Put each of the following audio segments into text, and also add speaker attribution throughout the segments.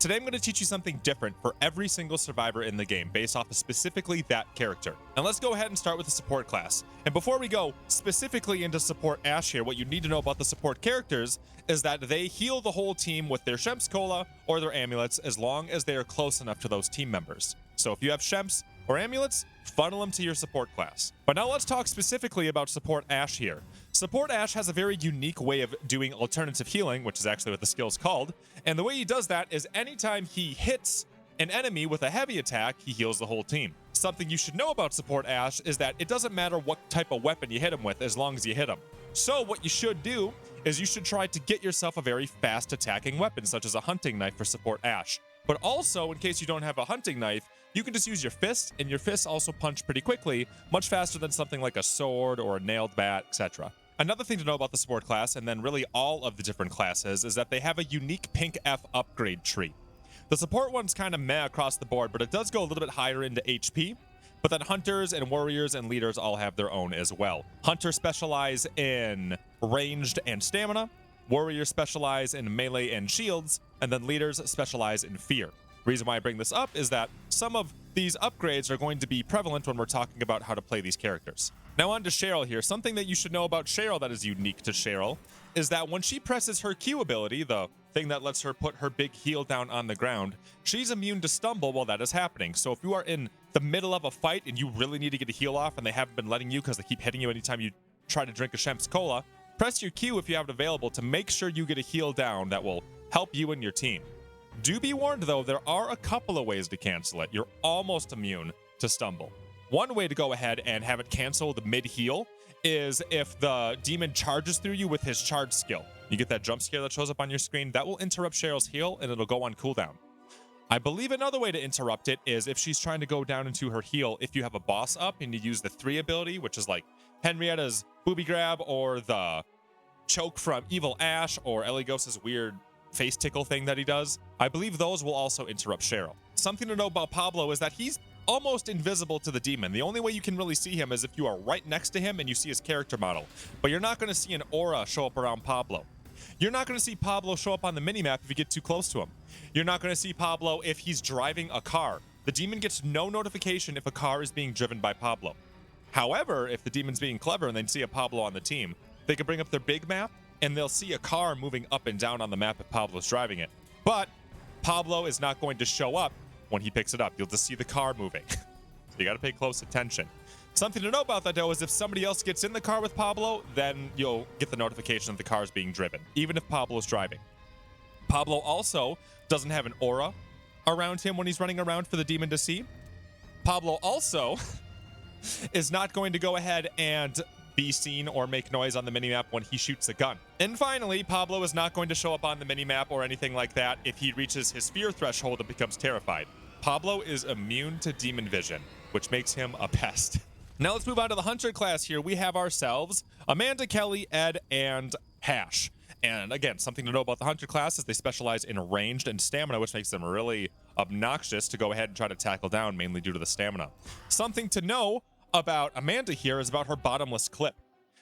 Speaker 1: Today I'm going to teach you something different for every single survivor in the game based off of specifically that character. And let's go ahead and start with the support class. And before we go specifically into support Ashe here, what you need to know about the support characters is that they heal the whole team with their Shemps Cola or their amulets as long as they are close enough to those team members. So if you have Shemps or amulets, funnel them to your support class. But now let's talk specifically about support Ashe here. Support Ashe has a very unique way of doing alternative healing, which is actually what the skill is called. And the way he does that is anytime he hits an enemy with a heavy attack, he heals the whole team. Something you should know about support Ashe is that it doesn't matter what type of weapon you hit him with as long as you hit him. So what you should do is you should try to get yourself a very fast attacking weapon, such as a hunting knife for support Ashe. But also, in case you don't have a hunting knife, you can just use your fist, and your fists also punch pretty quickly, much faster than something like a sword or a nailed bat, etc. Another thing to know about the support class, and then really all of the different classes, is that they have a unique pink F upgrade tree. The support one's kind of meh across the board, but it does go a little bit higher into HP. But then hunters and warriors and leaders all have their own as well. Hunters specialize in ranged and stamina, warriors specialize in melee and shields, and then leaders specialize in fear. Reason why I bring this up is that some of these upgrades are going to be prevalent when we're talking about how to play these characters. Now on to Cheryl here. Something that you should know about Cheryl that is unique to Cheryl is that when she presses her Q ability, the thing that lets her put her big heal down on the ground, she's immune to stumble while that is happening. So if you are in the middle of a fight and you really need to get a heal off and they haven't been letting you because they keep hitting you anytime you try to drink a Shemps Cola, press your Q if you have it available to make sure you get a heal down that will help you and your team. Do be warned though, there are a couple of ways to cancel it. You're almost immune to stumble. One way to go ahead and have it canceled mid-heal is if the demon charges through you with his charge skill. You get that jump scare that shows up on your screen, that will interrupt Cheryl's heal and it'll go on cooldown. I believe another way to interrupt it is if she's trying to go down into her heal, if you have a boss up and you use the 3 ability, which is like Henrietta's booby grab or the choke from Evil Ashe or Eligos's weird face tickle thing that he does. I believe those will also interrupt Cheryl. Something to know about Pablo is that he's almost invisible to the demon. The only way you can really see him is if you are right next to him and you see his character model. But you're not going to see an aura show up around Pablo. You're not going to see Pablo show up on the minimap if you get too close to him. You're not going to see Pablo if he's driving a car. The demon gets no notification if a car is being driven by Pablo. However, if the demon's being clever and they see a Pablo on the team, they can bring up their big map and they'll see a car moving up and down on the map if Pablo's driving it. But Pablo is not going to show up when he picks it up. You'll just see the car moving. So you got to pay close attention. Something to know about that though is if somebody else gets in the car with Pablo, then you'll get the notification that the car is being driven, even if Pablo's driving. Pablo also doesn't have an aura around him when he's running around for the demon to see. Pablo also is not going to go ahead and be seen or make noise on the minimap when he shoots a gun. And finally, Pablo is not going to show up on the minimap or anything like that if he reaches his fear threshold and becomes terrified. Pablo is immune to demon vision, which makes him a pest. Now let's move on to the hunter class here. We have ourselves Amanda, Kelly, Ed, and Hash. And again, something to know about the hunter class is they specialize in ranged and stamina, which makes them really obnoxious to go ahead and try to tackle down, mainly due to the stamina. Something to know about Amanda here is about her bottomless clip.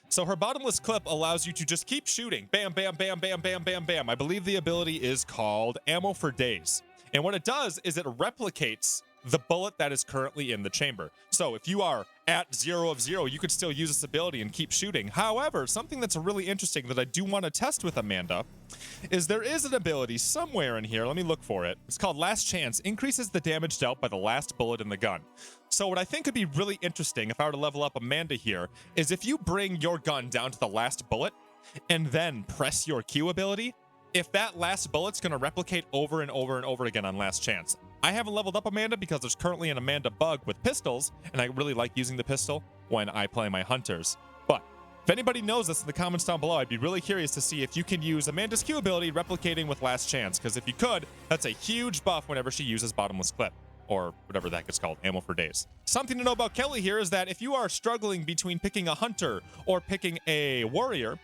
Speaker 1: So her bottomless clip allows you to just keep shooting. Bam, bam, bam, bam, bam, bam, bam. I believe the ability is called Ammo for Days. And what it does is it replicates the bullet that is currently in the chamber. So if you are at 0 of 0, you could still use this ability and keep shooting. However, something that's really interesting that I do want to test with Amanda is there is an ability somewhere in here. Let me look for it. It's called Last Chance. Increases the damage dealt by the last bullet in the gun. So what I think could be really interesting if I were to level up Amanda here is if you bring your gun down to the last bullet and then press your Q ability, if that last bullet's going to replicate over and over and over again on Last Chance. I haven't leveled up Amanda because there's currently an Amanda bug with pistols, and I really like using the pistol when I play my hunters. But if anybody knows this in the comments down below, I'd be really curious to see if you can use Amanda's Q ability replicating with Last Chance, because if you could, that's a huge buff whenever she uses bottomless clip, or whatever that gets called, Ammo for Days. Something to know about Kelly here is that if you are struggling between picking a hunter or picking a warrior,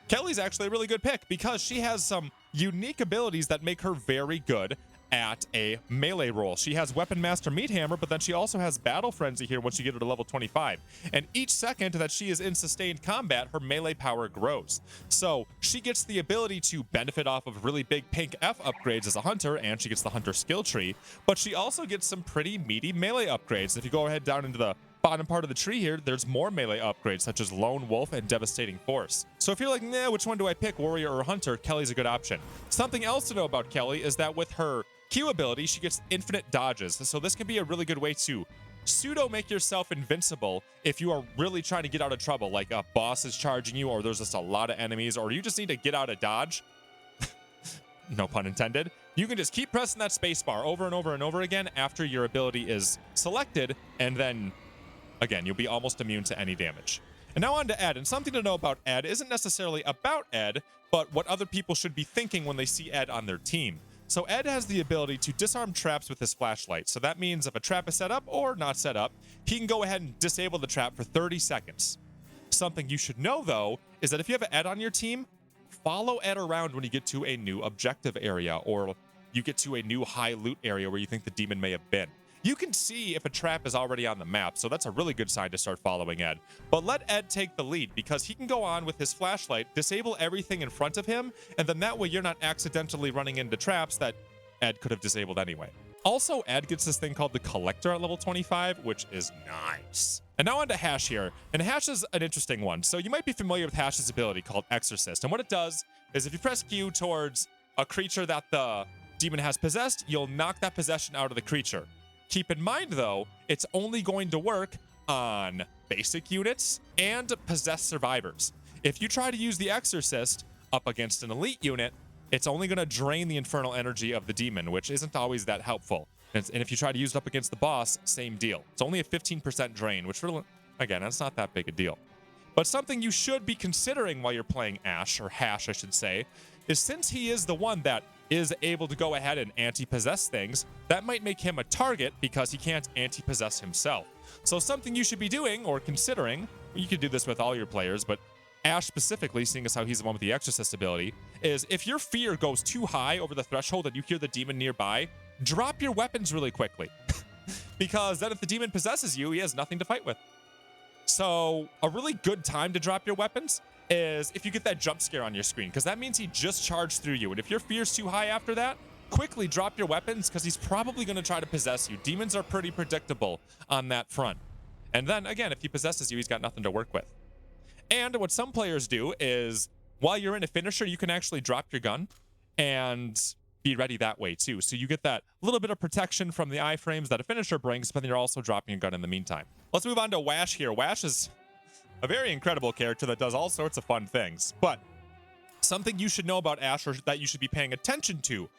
Speaker 1: Kelly's actually a really good pick because she has some unique abilities that make her very good at a melee role. She has Weapon Master Meat Hammer, but then she also has Battle Frenzy here once you get her to level 25. And each second that she is in sustained combat, her melee power grows. So she gets the ability to benefit off of really big pink F upgrades as a hunter, and she gets the hunter skill tree, but she also gets some pretty meaty melee upgrades. If you go ahead down into the bottom part of the tree here, there's more melee upgrades such as Lone Wolf and Devastating Force. So if you're like, nah, which one do I pick, Warrior or Hunter, Kelly's a good option. Something else to know about Kelly is that with her Q ability, she gets infinite dodges. So this can be a really good way to pseudo make yourself invincible if you are really trying to get out of trouble, like a boss is charging you, or there's just a lot of enemies, or you just need to get out of dodge. No pun intended. You can just keep pressing that space bar over and over and over again after your ability is selected, and then again, you'll be almost immune to any damage. And now on to Ed, and something to know about Ed isn't necessarily about Ed, but what other people should be thinking when they see Ed on their team. So Ed has the ability to disarm traps with his flashlight. So that means if a trap is set up or not set up, he can go ahead and disable the trap for 30 seconds. Something you should know though, is that if you have Ed on your team, follow Ed around when you get to a new objective area, or you get to a new high loot area where you think the demon may have been. You can see if a trap is already on the map, so that's a really good sign to start following Ed. But let Ed take the lead, because he can go on with his flashlight, disable everything in front of him, and then that way you're not accidentally running into traps that Ed could have disabled anyway. Also, Ed gets this thing called the Collector at level 25, which is nice. And now on to Hash here, and Hash is an interesting one. So you might be familiar with Hash's ability called Exorcist, and what it does is if you press Q towards a creature that the demon has possessed, you'll knock that possession out of the creature. Keep in mind, though, it's only going to work on basic units and possessed survivors. If you try to use the Exorcist up against an elite unit, it's only going to drain the infernal energy of the demon, which isn't always that helpful. And if you try to use it up against the boss, same deal. It's only a 15% drain, which, again, that's not that big a deal. But something you should be considering while you're playing Ash, or Hash, I should say, is since he is the one that is able to go ahead and anti-possess things, that might make him a target because he can't anti-possess himself. So something you should be doing or considering, you could do this with all your players, but Ash specifically, seeing as how he's the one with the Exorcist ability, is if your fear goes too high over the threshold and you hear the demon nearby, drop your weapons really quickly. Because then if the demon possesses you, he has nothing to fight with. So a really good time to drop your weapons is if you get that jump scare on your screen, because that means he just charged through you. And if your fear's too high after that, quickly drop your weapons, because he's probably going to try to possess you. Demons are pretty predictable on that front. And then again, if he possesses you, he's got nothing to work with. And what some players do is while you're in a finisher, you can actually drop your gun and be ready that way too. So you get that little bit of protection from the iframes that a finisher brings, but then you're also dropping a gun in the meantime. Let's move on to Wash here. Wash is a very incredible character that does all sorts of fun things. But something you should know about Ash, or that you should be paying attention to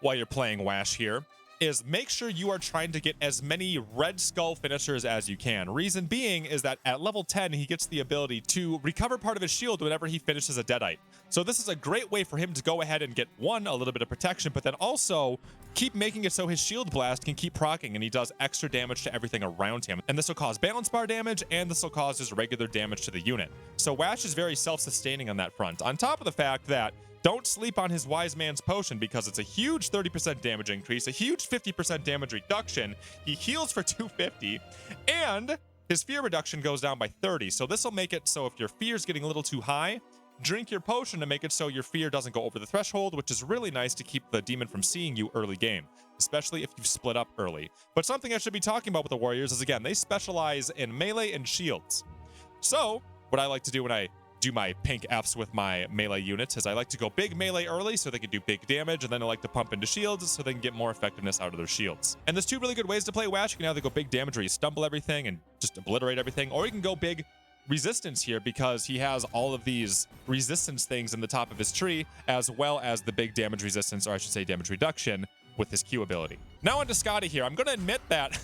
Speaker 1: while you're playing Wash here, is make sure you are trying to get as many Red Skull finishers as you can. Reason being is that at level 10, he gets the ability to recover part of his shield whenever he finishes a Deadite. So this is a great way for him to go ahead and get, one, a little bit of protection, but then also keep making it so his shield blast can keep proccing and he does extra damage to everything around him. And this will cause balance bar damage, and this will cause just regular damage to the unit. So Wash is very self-sustaining on that front. On top of the fact that don't sleep on his Wise Man's Potion, because it's a huge 30% damage increase, a huge 50% damage reduction. He heals for 250, and his fear reduction goes down by 30. So this will make it so if your fear is getting a little too high, drink your potion to make it so your fear doesn't go over the threshold, which is really nice to keep the demon from seeing you early game, especially if you've split up early. But something I should be talking about with the warriors is, again, they specialize in melee and shields. So what I like to do when I do my pink Fs with my melee units is I like to go big melee early so they can do big damage, and then I like to pump into shields so they can get more effectiveness out of their shields. And there's two really good ways to play Wash. You can either go big damage where you stumble everything and just obliterate everything, or you can go big resistance here because he has all of these resistance things in the top of his tree, as well as the big damage resistance, or I should say damage reduction, with his Q ability. Now on to Scotty here. I'm going to admit that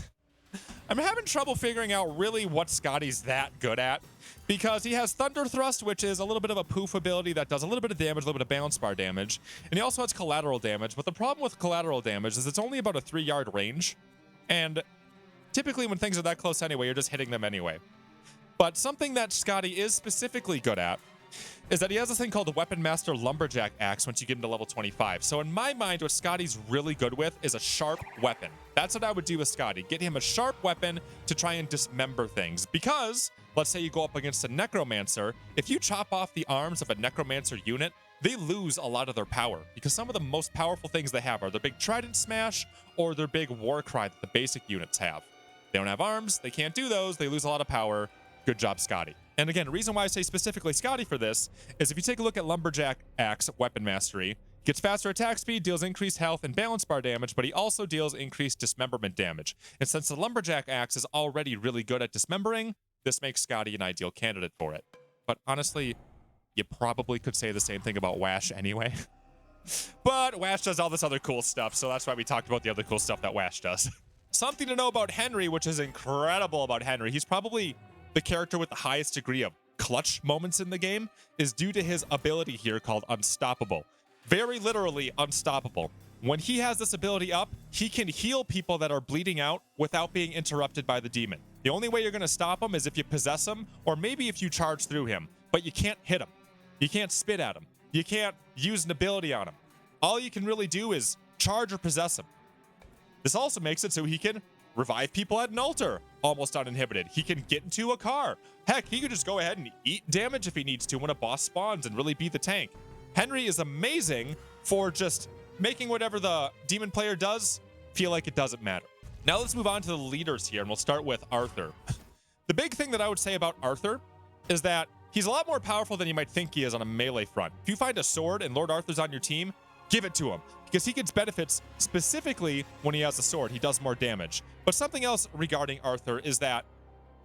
Speaker 1: I'm having trouble figuring out really what Scotty's that good at, because he has Thunder Thrust, which is a little bit of a poof ability that does a little bit of damage, a little bit of balance bar damage, and he also has collateral damage. But the problem with collateral damage is it's only about a 3-yard range, and typically when things are that close anyway, you're just hitting them anyway. But something that Scotty is specifically good at is that he has this thing called the Weapon Master Lumberjack Axe once you get into level 25. So in my mind, what Scotty's really good with is a sharp weapon. That's what I would do with Scotty. Get him a sharp weapon to try and dismember things. Because, let's say you go up against a Necromancer, if you chop off the arms of a Necromancer unit, they lose a lot of their power. Because some of the most powerful things they have are their big Trident Smash or their big War Cry that the basic units have. They don't have arms, they can't do those, they lose a lot of power. Good job, Scotty. And again, the reason why I say specifically Scotty for this is if you take a look at Lumberjack Axe Weapon Mastery, gets faster attack speed, deals increased health and balance bar damage, but he also deals increased dismemberment damage. And since the Lumberjack Axe is already really good at dismembering, this makes Scotty an ideal candidate for it. But honestly, you probably could say the same thing about Wash anyway. But Wash does all this other cool stuff, so that's why we talked about the other cool stuff that Wash does. Something to know about Henry, which is incredible about Henry, he's probably the character with the highest degree of clutch moments in the game, is due to his ability here called Unstoppable. Very literally unstoppable. When he has this ability up, he can heal people that are bleeding out without being interrupted by the demon. The only way you're going to stop him is if you possess him, or maybe if you charge through him, but you can't hit him. You can't spit at him. You can't use an ability on him. All you can really do is charge or possess him. This also makes it so he can revive people at an altar, almost uninhibited. He can get into a car. Heck, he could just go ahead and eat damage if he needs to when a boss spawns and really be the tank. Henry is amazing for just making whatever the demon player does feel like it doesn't matter. Now let's move on to the leaders here, and we'll start with Arthur. The big thing that I would say about Arthur is that he's a lot more powerful than you might think he is on a melee front. If you find a sword and Lord Arthur's on your team, give it to him, because he gets benefits specifically when he has a sword. He does more damage. But something else regarding Arthur is that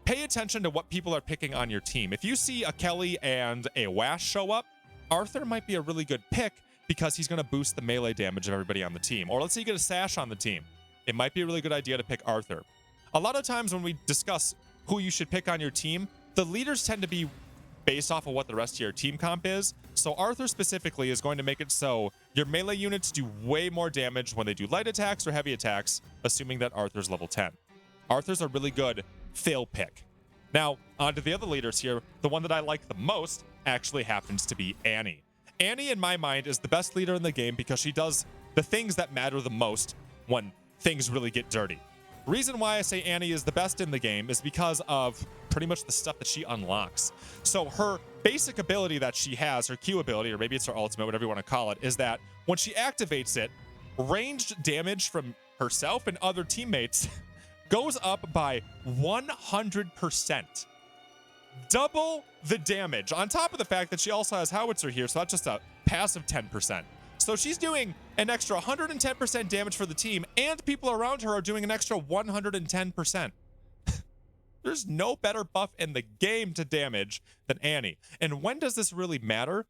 Speaker 1: pay attention to what people are picking on your team. If you see a Kelly and a Wash show up, Arthur might be a really good pick because he's going to boost the melee damage of everybody on the team. Or let's say you get a Sash on the team. It might be a really good idea to pick Arthur. A lot of times when we discuss who you should pick on your team, the leaders tend to be based off of what the rest of your team comp is. So Arthur specifically is going to make it so your melee units do way more damage when they do light attacks or heavy attacks, assuming that Arthur's level 10. Arthur's a really good fail pick. Now, on to the other leaders here. The one that I like the most actually happens to be Annie. Annie, in my mind, is the best leader in the game because she does the things that matter the most when things really get dirty. Reason why I say Annie is the best in the game is because of pretty much the stuff that she unlocks. So her basic ability that she has, her Q ability, or maybe it's her ultimate, whatever you want to call it, is that when she activates it, ranged damage from herself and other teammates goes up by 100%. Double the damage, on top of the fact that she also has Howitzer here, so that's just a passive 10%. So she's doing an extra 110% damage for the team, and people around her are doing an extra 110%. There's no better buff in the game to damage than Annie. And when does this really matter?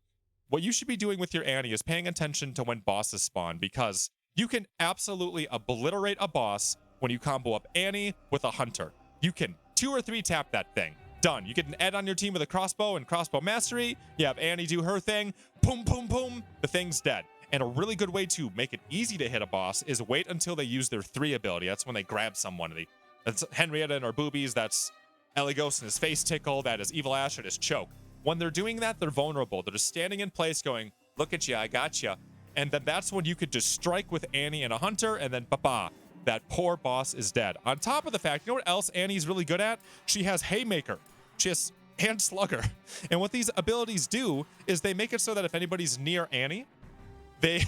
Speaker 1: What you should be doing with your Annie is paying attention to when bosses spawn, because you can absolutely obliterate a boss when you combo up Annie with a Hunter. You can 2 or 3 tap that thing. Done. You get an Ed on your team with a crossbow and crossbow mastery. You have Annie do her thing. Boom, boom, boom. The thing's dead. And a really good way to make it easy to hit a boss is wait until they use their 3 ability. That's when they grab someone. That's Henrietta and her boobies. That's Ellie Ghost and his face tickle. That is Evil Ash and his choke. When they're doing that, they're vulnerable. They're just standing in place going, look at you, I got you. And then that's when you could just strike with Annie and a Hunter, and then ba-ba, that poor boss is dead. On top of the fact, you know what else Annie's really good at? She has Haymaker. She has Hand Slugger. And what these abilities do is they make it so that if anybody's near Annie, they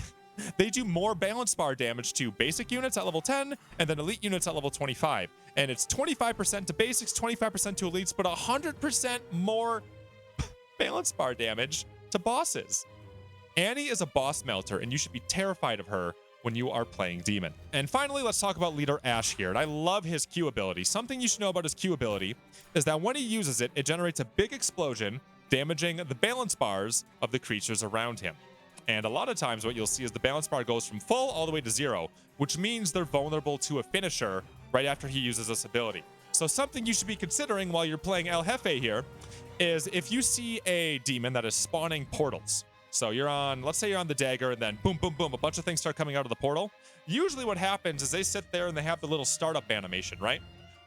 Speaker 1: do more balance bar damage to basic units at level 10 and then elite units at level 25. And it's 25% to basics, 25% to elites, but 100% more balance bar damage to bosses. Annie is a boss melter, and you should be terrified of her when you are playing Demon. And finally, let's talk about leader Ash here. And I love his Q ability. Something you should know about his Q ability is that when he uses it, it generates a big explosion, damaging the balance bars of the creatures around him. And a lot of times what you'll see is the balance bar goes from full all the way to 0, which means they're vulnerable to a finisher right after he uses this ability. So something you should be considering while you're playing El Jefe here is if you see a demon that is spawning portals. So you're on, let's say you're on the dagger, and then boom, boom, boom, a bunch of things start coming out of the portal. Usually what happens is they sit there and they have the little startup animation, right?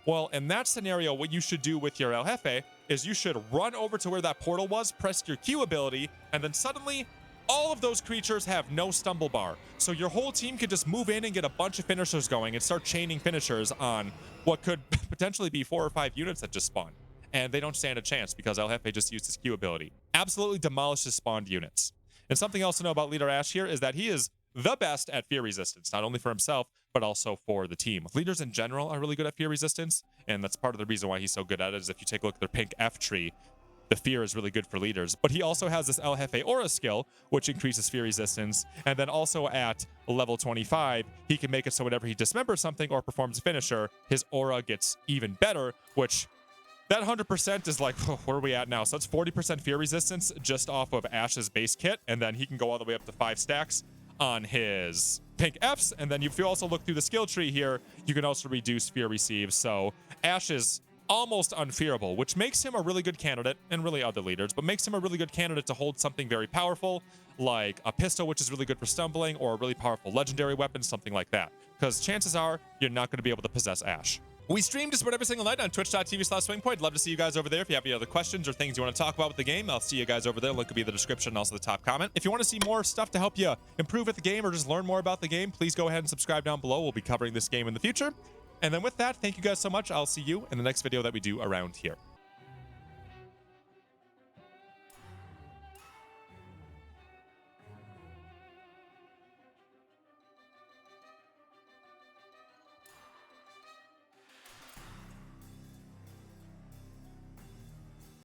Speaker 1: Well, in that scenario, what you should do with your El Jefe is you should run over to where that portal was, press your Q ability, and then suddenly all of those creatures have no stumble bar. So your whole team could just move in and get a bunch of finishers going and start chaining finishers on what could potentially be 4 or 5 units that just spawn. And they don't stand a chance because El Jefe just used his Q ability. Absolutely demolishes spawned units. And something else to know about Leader Ash here is that he is the best at fear resistance, not only for himself, but also for the team. Leaders in general are really good at fear resistance, and that's part of the reason why he's so good at it is if you take a look at their pink F tree, the fear is really good for leaders. But he also has this El Jefe Aura skill, which increases fear resistance, and then also at level 25, he can make it so whenever he dismembers something or performs a finisher, his aura gets even better, which that 100% is like, where are we at now? So that's 40% fear resistance just off of Ash's base kit, and then he can go all the way up to 5 stacks on his pink Fs. And then if you also look through the skill tree here, you can also reduce fear received. So Ash is almost unfearable, which makes him a really good candidate, and really other leaders, but makes him a really good candidate to hold something very powerful, like a pistol, which is really good for stumbling, or a really powerful legendary weapon, something like that. Because chances are you're not going to be able to possess Ash. We stream just about every single night on twitch.tv/SwingPoynt. Love to see you guys over there. If you have any other questions or things you want to talk about with the game, I'll see you guys over there. Link will be in the description and also the top comment. If you want to see more stuff to help you improve at the game or just learn more about the game, please go ahead and subscribe down below. We'll be covering this game in the future. And then with that, thank you guys so much. I'll see you in the next video that we do around here.